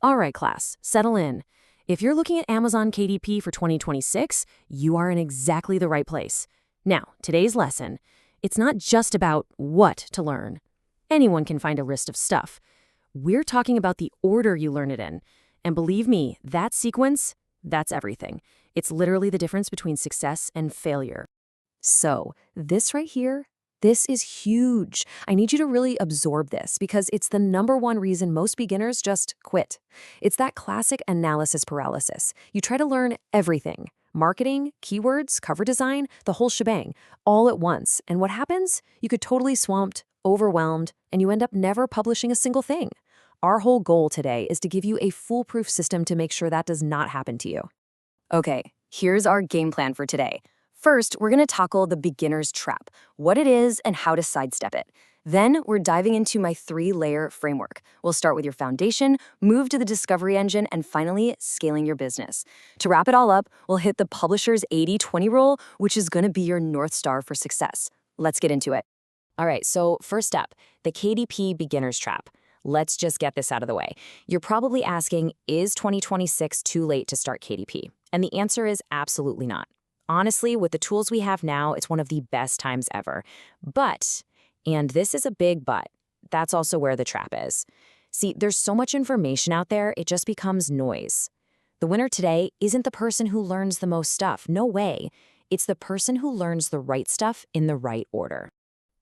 All right, class, settle in. If you're looking at Amazon KDP for 2026, you are in exactly the right place. Now, today's lesson, it's not just about what to learn. Anyone can find a list of stuff. We're talking about the order you learn it in. And believe me, that sequence, that's everything. It's literally the difference between success and failure. So, this right here, this is huge. I need you to really absorb this because it's the number one reason most beginners just quit. It's that classic analysis paralysis. You try to learn everything, marketing, keywords, cover design, the whole shebang, all at once. And what happens? You get totally swamped, overwhelmed, and you end up never publishing a single thing. Our whole goal today is to give you a foolproof system to make sure that does not happen to you. Okay, here's our game plan for today. First, we're going to tackle the beginner's trap, what it is and how to sidestep it. Then, we're diving into my 3-layer framework. We'll start with your foundation, move to the discovery engine, and finally, scaling your business. To wrap it all up, we'll hit the publisher's 80-20 rule, which is going to be your North Star for success. Let's get into it. All right, so first step, the KDP beginner's trap. Let's just get this out of the way. You're probably asking, is 2026 too late to start KDP? And the answer is absolutely not. Honestly, with the tools we have now, it's one of the best times ever. But, and this is a big but, that's also where the trap is. See, there's so much information out there, it just becomes noise. The winner today isn't the person who learns the most stuff, no way. It's the person who learns the right stuff in the right order.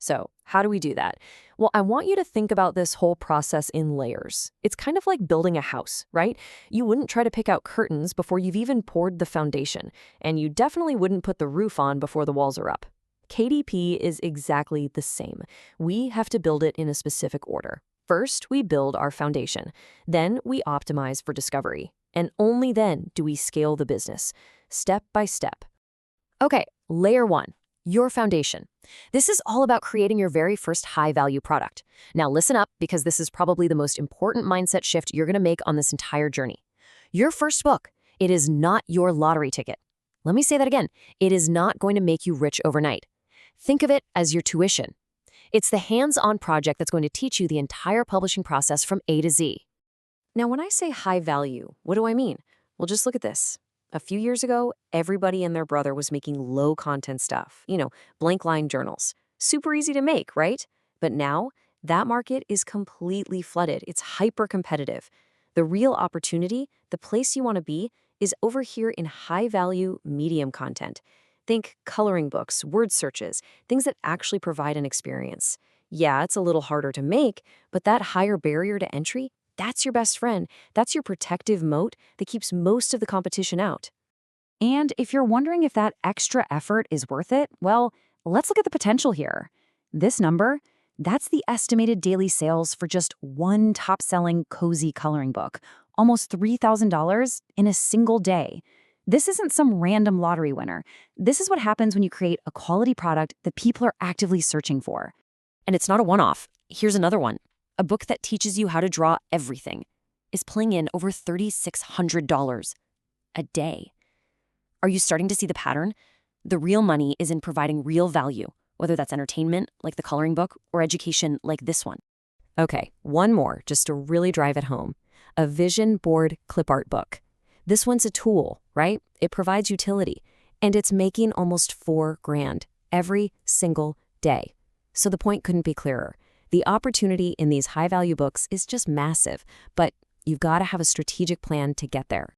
So, how do we do that? Well, I want you to think about this whole process in layers. It's kind of like building a house, right? You wouldn't try to pick out curtains before you've even poured the foundation, and you definitely wouldn't put the roof on before the walls are up. KDP is exactly the same. We have to build it in a specific order. First, we build our foundation. Then, we optimize for discovery. And only then do we scale the business, step by step. Okay, layer 1. Your foundation. This is all about creating your very first high-value product. Now listen up, because this is probably the most important mindset shift you're going to make on this entire journey. Your first book, it is not your lottery ticket. Let me say that again. It is not going to make you rich overnight. Think of it as your tuition. It's the hands-on project that's going to teach you the entire publishing process from A to Z. Now, when I say high value, what do I mean? Well, just look at this. A few years ago, everybody and their brother was making low-content stuff, blank line journals. Super easy to make, right? But now, that market is completely flooded. It's hyper-competitive. The real opportunity, the place you want to be, is over here in high-value, medium content. Think coloring books, word searches, things that actually provide an experience. Yeah, it's a little harder to make, but that higher barrier to entry, that's your best friend. That's your protective moat that keeps most of the competition out. And if you're wondering if that extra effort is worth it, well, let's look at the potential here. This number, that's the estimated daily sales for just one top-selling cozy coloring book, almost $3,000 in a single day. This isn't some random lottery winner. This is what happens when you create a quality product that people are actively searching for. And it's not a one-off. Here's another one. A book that teaches you how to draw everything is pulling in over $3,600 a day. Are you starting to see the pattern? The real money is in providing real value, whether that's entertainment, like the coloring book, or education, like this one. Okay, one more, just to really drive it home. A vision board clip art book. This one's a tool, right? It provides utility, and it's making almost $4,000 every single day. So the point couldn't be clearer. The opportunity in these high-value books is just massive, but you've got to have a strategic plan to get there.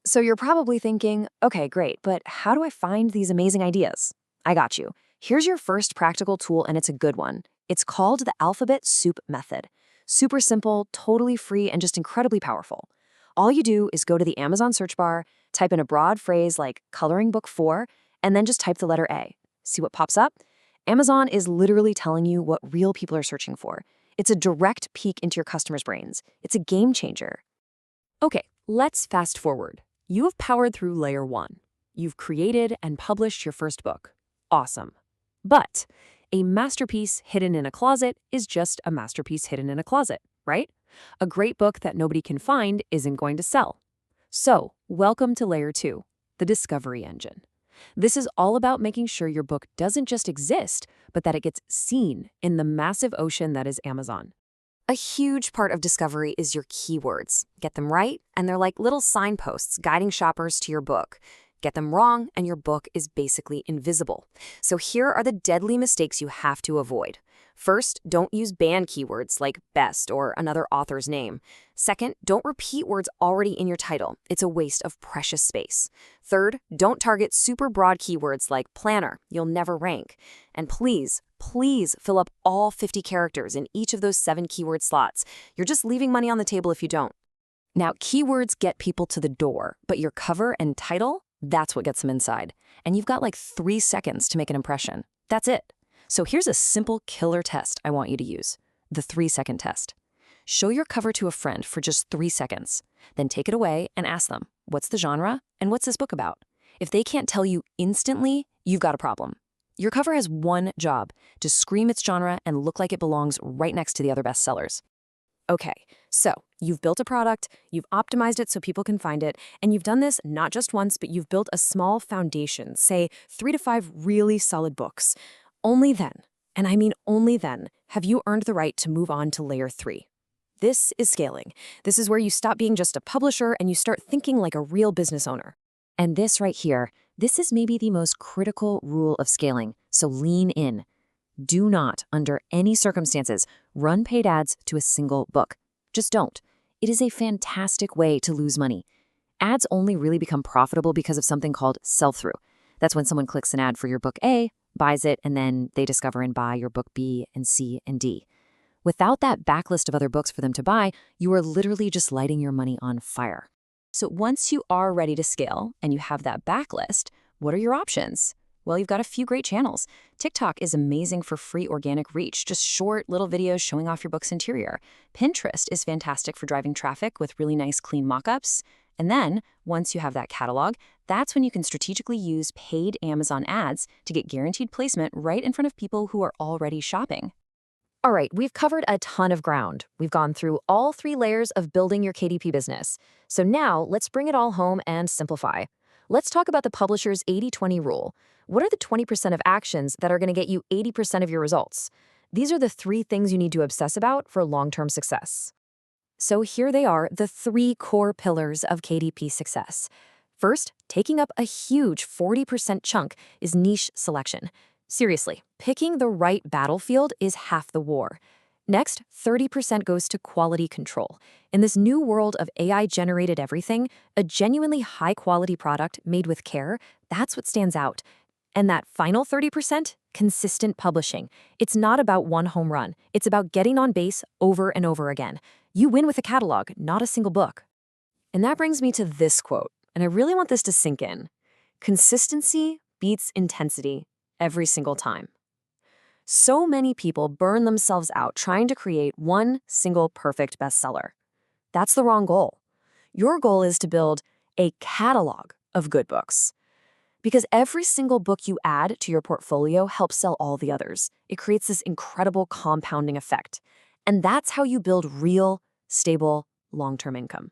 So you're probably thinking, okay, great, but how do I find these amazing ideas? I got you. Here's your first practical tool, and it's a good one. It's called the alphabet soup method. Super simple, totally free, and just incredibly powerful. All you do is go to the Amazon search bar, type in a broad phrase like coloring book 4, and then just type the letter A. See what pops up? Amazon is literally telling you what real people are searching for. It's a direct peek into your customers' brains. It's a game changer. Okay, let's fast forward. You have powered through layer 1. You've created and published your first book. Awesome. But a masterpiece hidden in a closet is just a masterpiece hidden in a closet, right? A great book that nobody can find isn't going to sell. So, welcome to layer 2, the discovery engine. This is all about making sure your book doesn't just exist, but that it gets seen in the massive ocean that is Amazon. A huge part of discovery is your keywords. Get them right, and they're like little signposts guiding shoppers to your book. Get them wrong, and your book is basically invisible. So here are the deadly mistakes you have to avoid. First, don't use banned keywords like best or another author's name. Second, don't repeat words already in your title. It's a waste of precious space. Third, don't target super broad keywords like planner. You'll never rank. And please fill up all 50 characters in each of those 7 keyword slots. You're just leaving money on the table if you don't. Now, keywords get people to the door, but your cover and title, that's what gets them inside. And you've got like 3 seconds to make an impression. That's it. So here's a simple killer test I want you to use. The 3-second test. Show your cover to a friend for just 3 seconds. Then take it away and ask them, what's the genre and what's this book about? If they can't tell you instantly, you've got a problem. Your cover has one job, to scream its genre and look like it belongs right next to the other bestsellers. Okay, so you've built a product, you've optimized it so people can find it, and you've done this not just once, but you've built a small foundation, say 3 to 5 really solid books. Only then, and I mean only then, have you earned the right to move on to layer 3. This is scaling. This is where you stop being just a publisher and you start thinking like a real business owner. And this right here, this is maybe the most critical rule of scaling, so lean in. Do not, under any circumstances, run paid ads to a single book. Just don't. It is a fantastic way to lose money. Ads only really become profitable because of something called sell-through. That's when someone clicks an ad for your book A, buys it, and then they discover and buy your book B and C and D. Without that backlist of other books for them to buy, you are literally just lighting your money on fire. So once you are ready to scale and you have that backlist, what are your options? Well, you've got a few great channels. TikTok is amazing for free organic reach, just short little videos showing off your book's interior. Pinterest is fantastic for driving traffic with really nice clean mock-ups. And then, once you have that catalog, that's when you can strategically use paid Amazon ads to get guaranteed placement right in front of people who are already shopping. All right, we've covered a ton of ground. We've gone through all 3 layers of building your KDP business. So now let's bring it all home and simplify. Let's talk about the publisher's 80-20 rule. What are the 20% of actions that are going to get you 80% of your results? These are the 3 things you need to obsess about for long-term success. So here they are, the 3 core pillars of KDP success. First, taking up a huge 40% chunk is niche selection. Seriously, picking the right battlefield is half the war. Next, 30% goes to quality control. In this new world of AI-generated everything, a genuinely high-quality product made with care, that's what stands out. And that final 30%, consistent publishing. It's not about one home run. It's about getting on base over and over again. You win with a catalog, not a single book. And that brings me to this quote, and I really want this to sink in. Consistency beats intensity every single time. So many people burn themselves out trying to create one single perfect bestseller. That's the wrong goal. Your goal is to build a catalog of good books. Because every single book you add to your portfolio helps sell all the others. It creates this incredible compounding effect. And that's how you build real, stable, long-term income.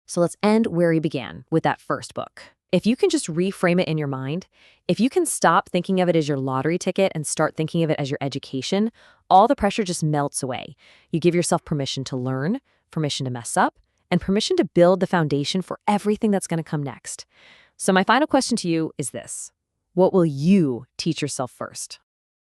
So let's end where we began, with that first book. If you can just reframe it in your mind, if you can stop thinking of it as your lottery ticket and start thinking of it as your education, all the pressure just melts away. You give yourself permission to learn, permission to mess up, and permission to build the foundation for everything that's going to come next. So my final question to you is this: what will you teach yourself first?